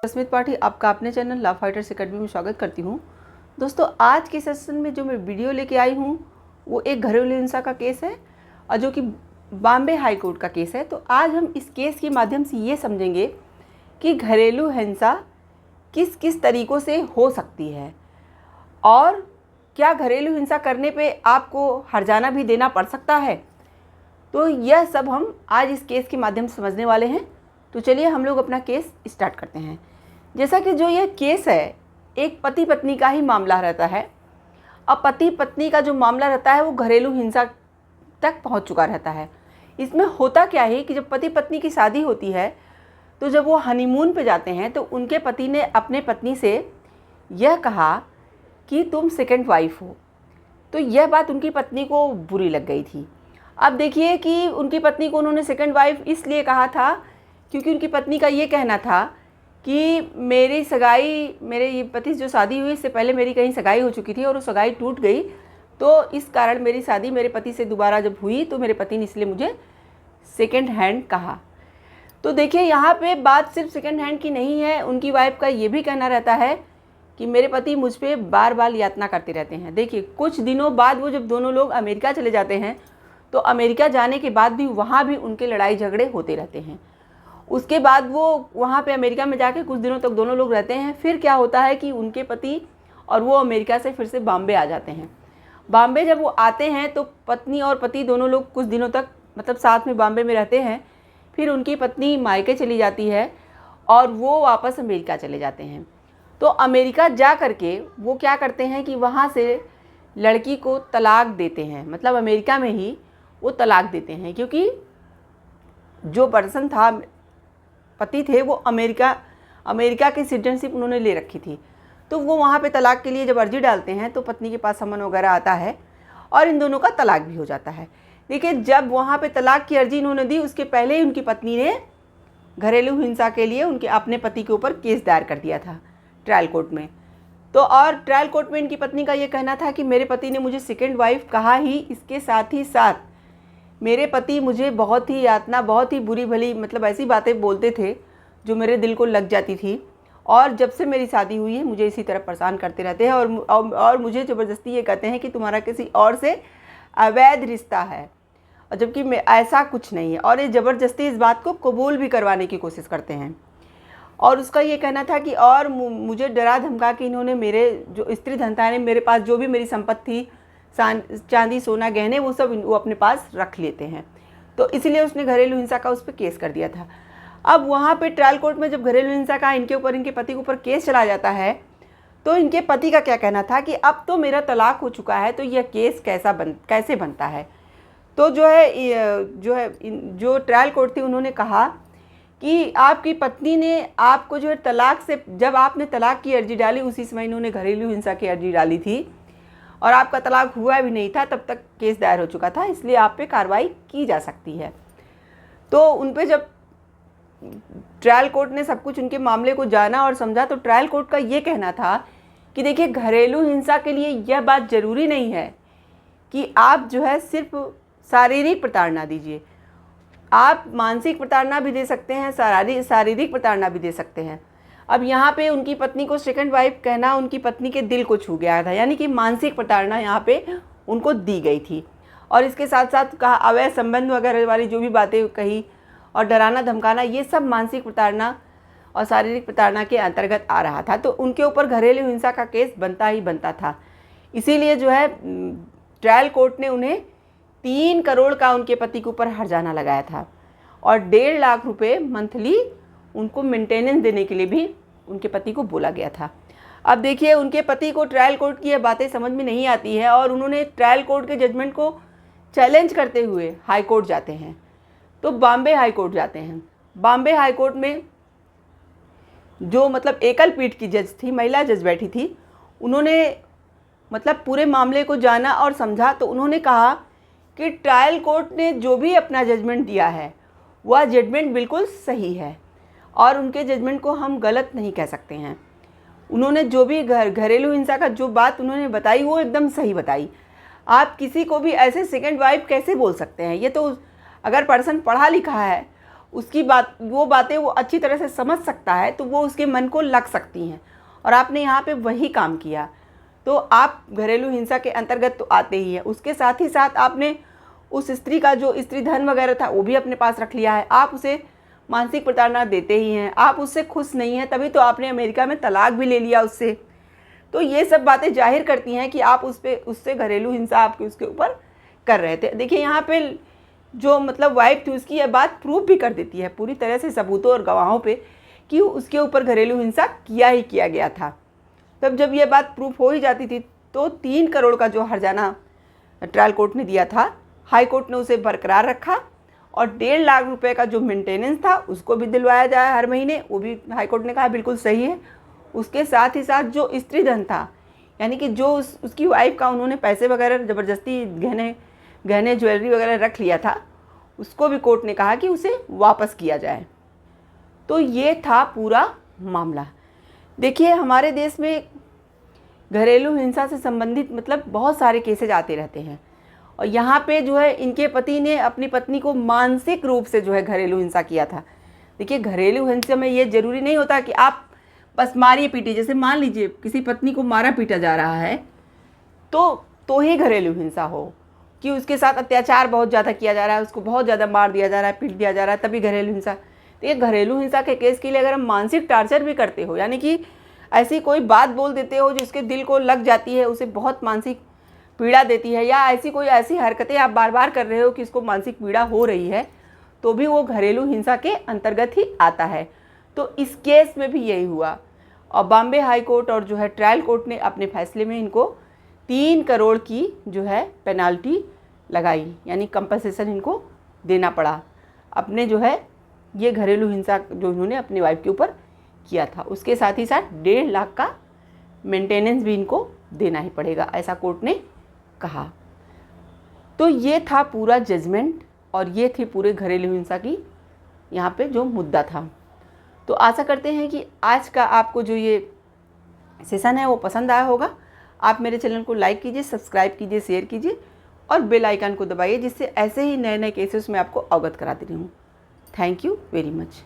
स्मित पाठी आपका अपने चैनल लव फाइटर्स एकेडमी में स्वागत करती हूँ। दोस्तों, आज के सेशन में जो मैं वीडियो लेके आई हूँ वो एक घरेलू हिंसा का केस है और जो कि बॉम्बे हाई कोर्ट का केस है। तो आज हम इस केस के माध्यम से ये समझेंगे कि घरेलू हिंसा किस किस तरीक़ों से हो सकती है और क्या घरेलू हिंसा करने पे आपको हर्जाना भी देना पड़ सकता है। तो यह सब हम आज इस केस के माध्यम से समझने वाले हैं। तो चलिए हम लोग अपना केस स्टार्ट करते हैं। जैसा कि जो यह केस है, एक पति पत्नी का ही मामला रहता है। अब पति पत्नी का जो मामला रहता है वो घरेलू हिंसा तक पहुंच चुका रहता है। इसमें होता क्या है कि जब पति पत्नी की शादी होती है तो जब वो हनीमून पे जाते हैं तो उनके पति ने अपने पत्नी से यह कहा कि तुम सेकंड वाइफ हो। तो यह बात उनकी पत्नी को बुरी लग गई थी। अब देखिए कि उनकी पत्नी को उन्होंने सेकंड वाइफ इसलिए कहा था क्योंकि उनकी पत्नी का ये कहना था कि मेरी सगाई, मेरे ये पति जो शादी हुई इससे पहले मेरी कहीं सगाई हो चुकी थी और वो सगाई टूट गई, तो इस कारण मेरी शादी मेरे पति से दोबारा जब हुई तो मेरे पति ने इसलिए मुझे सेकंड हैंड कहा। तो देखिए यहाँ पे बात सिर्फ सेकंड हैंड की नहीं है। उनकी वाइफ का ये भी कहना रहता है कि मेरे पति मुझ पर बार बार यातना करते रहते हैं। देखिए कुछ दिनों बाद वो जब दोनों लोग अमेरिका चले जाते हैं तो अमेरिका जाने के बाद भी वहाँ भी उनके लड़ाई झगड़े होते रहते हैं। उसके बाद वो वहाँ पे अमेरिका में जाके कुछ दिनों तक दोनों लोग रहते हैं। फिर क्या होता है कि उनके पति और वो अमेरिका से फिर से बॉम्बे आ जाते हैं। बॉम्बे जब वो आते हैं तो पत्नी और पति दोनों लोग कुछ दिनों तक मतलब साथ में बॉम्बे में रहते हैं। फिर उनकी पत्नी मायके चली जाती है और वो वापस अमेरिका चले जाते हैं। तो अमेरिका जा करके वो क्या करते हैं कि वहाँ से लड़की को तलाक देते हैं। मतलब अमेरिका में ही वो तलाक देते हैं क्योंकि जो पर्सन था, पति थे, वो अमेरिका की सिटीजनशिप उन्होंने ले रखी थी। तो वो वहाँ पे तलाक के लिए जब अर्जी डालते हैं तो पत्नी के पास समन वगैरह आता है और इन दोनों का तलाक भी हो जाता है। देखिए जब वहाँ पे तलाक की अर्जी इन्होंने दी उसके पहले ही उनकी पत्नी ने घरेलू हिंसा के लिए उनके अपने पति के ऊपर केस दायर कर दिया था ट्रायल कोर्ट में। तो और ट्रायल कोर्ट में इनकी पत्नी का ये कहना था कि मेरे पति ने मुझे सेकेंड वाइफ कहा ही, इसके साथ ही साथ मेरे पति मुझे बहुत ही यातना, बहुत ही बुरी भली मतलब ऐसी बातें बोलते थे जो मेरे दिल को लग जाती थी। और जब से मेरी शादी हुई है मुझे इसी तरह परेशान करते रहते हैं और मुझे ज़बरदस्ती ये कहते हैं कि तुम्हारा किसी और से अवैध रिश्ता है, और जबकि मैं ऐसा कुछ नहीं है। और ये ज़बरदस्ती इस बात को कबूल भी करवाने की कोशिश करते हैं। और उसका ये कहना था कि और मुझे डरा धमका कि इन्होंने मेरे जो स्त्री धनता ने मेरे पास जो भी मेरी संपत्ति, चांदी सोना गहने, वो सब वो अपने पास रख लेते हैं। तो इसलिए उसने घरेलू हिंसा का उस पर केस कर दिया था। अब वहाँ पे ट्रायल कोर्ट में जब घरेलू हिंसा का इनके ऊपर, इनके पति के ऊपर केस चला जाता है तो इनके पति का क्या कहना था कि अब तो मेरा तलाक हो चुका है तो यह केस कैसे बनता है। तो जो ट्रायल कोर्ट थी उन्होंने कहा कि आपकी पत्नी ने आपको जो है तलाक से, जब आपने तलाक की अर्जी डाली उसी समय इन्होंने घरेलू हिंसा की अर्जी डाली थी और आपका तलाक हुआ भी नहीं था, तब तक केस दायर हो चुका था, इसलिए आप पे कार्रवाई की जा सकती है। तो उन पे जब ट्रायल कोर्ट ने सब कुछ उनके मामले को जाना और समझा तो ट्रायल कोर्ट का ये कहना था कि देखिए घरेलू हिंसा के लिए यह बात ज़रूरी नहीं है कि आप जो है सिर्फ शारीरिक प्रताड़ना दीजिए, आप मानसिक प्रताड़ना भी दे सकते हैं, शारीरिक प्रताड़ना भी दे सकते हैं। अब यहाँ पे उनकी पत्नी को सेकंड वाइफ कहना उनकी पत्नी के दिल को छू गया था, यानी कि मानसिक प्रताड़ना यहाँ पे उनको दी गई थी। और इसके साथ साथ कहा अवैध संबंध वगैरह वाली जो भी बातें कही और डराना धमकाना, ये सब मानसिक प्रताड़ना और शारीरिक प्रताड़ना के अंतर्गत आ रहा था। तो उनके ऊपर घरेलू हिंसा का केस बनता ही बनता था। इसीलिए जो है ट्रायल कोर्ट ने उन्हें 3 करोड़ का उनके पति के ऊपर हर्जाना लगाया था और 1.5 लाख रुपये मंथली उनको मेंटेनेंस देने के लिए भी उनके पति को बोला गया था। अब देखिए उनके पति को ट्रायल कोर्ट की यह बातें समझ में नहीं आती है और उन्होंने ट्रायल कोर्ट के जजमेंट को चैलेंज करते हुए हाई कोर्ट जाते हैं। तो बॉम्बे हाई कोर्ट जाते हैं। बॉम्बे हाई कोर्ट में जो मतलब एकल पीठ की जज थी, महिला जज बैठी थी, उन्होंने मतलब पूरे मामले को जाना और समझा। तो उन्होंने कहा कि ट्रायल कोर्ट ने जो भी अपना जजमेंट दिया है वह जजमेंट बिल्कुल सही है और उनके जजमेंट को हम गलत नहीं कह सकते हैं। उन्होंने जो भी घरेलू हिंसा का जो बात उन्होंने बताई वो एकदम सही बताई। आप किसी को भी ऐसे सेकंड वाइफ कैसे बोल सकते हैं? ये तो अगर पर्सन पढ़ा लिखा है उसकी बात, वो बातें वो अच्छी तरह से समझ सकता है तो वो उसके मन को लग सकती हैं। और आपने यहाँ पे वही काम किया, तो आप घरेलू हिंसा के अंतर्गत तो आते ही हैं। उसके साथ ही साथ आपने उस स्त्री का जो स्त्री धन वगैरह था वो भी अपने पास रख लिया है। आप उसे मानसिक प्रताड़ना देते ही हैं, आप उससे खुश नहीं हैं, तभी तो आपने अमेरिका में तलाक भी ले लिया उससे। तो ये सब बातें जाहिर करती हैं कि आप उससे घरेलू हिंसा आपके उसके ऊपर कर रहे थे। देखिए यहाँ पे जो मतलब वाइफ थी उसकी यह बात प्रूफ भी कर देती है पूरी तरह से सबूतों और गवाहों पे कि उसके ऊपर घरेलू हिंसा किया ही किया गया था। तब जब यह बात प्रूफ हो ही जाती थी तो 3 करोड़ का जो हर्जाना ट्रायल कोर्ट ने दिया था, हाई कोर्ट ने उसे बरकरार रखा और 1.5 लाख रुपए का जो मेंटेनेंस था उसको भी दिलवाया जाए हर महीने, वो भी हाई कोर्ट ने कहा बिल्कुल सही है। उसके साथ ही साथ जो स्त्री धन था, यानी कि जो उसकी वाइफ का उन्होंने पैसे वगैरह ज़बरदस्ती गहने ज्वेलरी वगैरह रख लिया था, उसको भी कोर्ट ने कहा कि उसे वापस किया जाए। तो ये था पूरा मामला। देखिए हमारे देश में घरेलू हिंसा से संबंधित मतलब बहुत सारे केसेज आते रहते हैं और यहाँ पे जो है इनके पति ने अपनी पत्नी को मानसिक रूप से जो है घरेलू हिंसा किया था। देखिए घरेलू हिंसा में ये ज़रूरी नहीं होता कि आप बस मारिए पीटिए, जैसे मान लीजिए किसी पत्नी को मारा पीटा जा रहा है तो ही घरेलू हिंसा हो, कि उसके साथ अत्याचार बहुत ज़्यादा किया जा रहा है, उसको बहुत ज़्यादा मार दिया जा रहा है, पीट दिया जा रहा है, तभी घरेलू हिंसा। तो ये घरेलू हिंसा के केस के लिए अगर हम मानसिक टार्चर भी करते हो, यानी कि ऐसी कोई बात बोल देते हो जिसके दिल को लग जाती है, उसे बहुत मानसिक पीड़ा देती है, या ऐसी हरकतें आप बार बार कर रहे हो कि इसको मानसिक पीड़ा हो रही है, तो भी वो घरेलू हिंसा के अंतर्गत ही आता है। तो इस केस में भी यही हुआ और बॉम्बे हाई कोर्ट और जो है ट्रायल कोर्ट ने अपने फैसले में इनको 3 करोड़ की जो है पेनाल्टी लगाई, यानी कंपनसेशन इनको देना पड़ा अपने जो है ये घरेलू हिंसा जो इन्होंने अपनी वाइफ के ऊपर किया था। उसके साथ ही साथ 1.5 लाख का मेंटेनेंस भी इनको देना ही पड़ेगा, ऐसा कोर्ट ने कहा। तो ये था पूरा जजमेंट और ये थी पूरे घरेलू हिंसा की यहाँ पे जो मुद्दा था। तो आशा करते हैं कि आज का आपको जो ये सेशन है वो पसंद आया होगा। आप मेरे चैनल को लाइक कीजिए, सब्सक्राइब कीजिए, शेयर कीजिए और बेल आइकन को दबाइए, जिससे ऐसे ही नए नए केसेस में आपको अवगत कराती रहूँ। Thank you very much.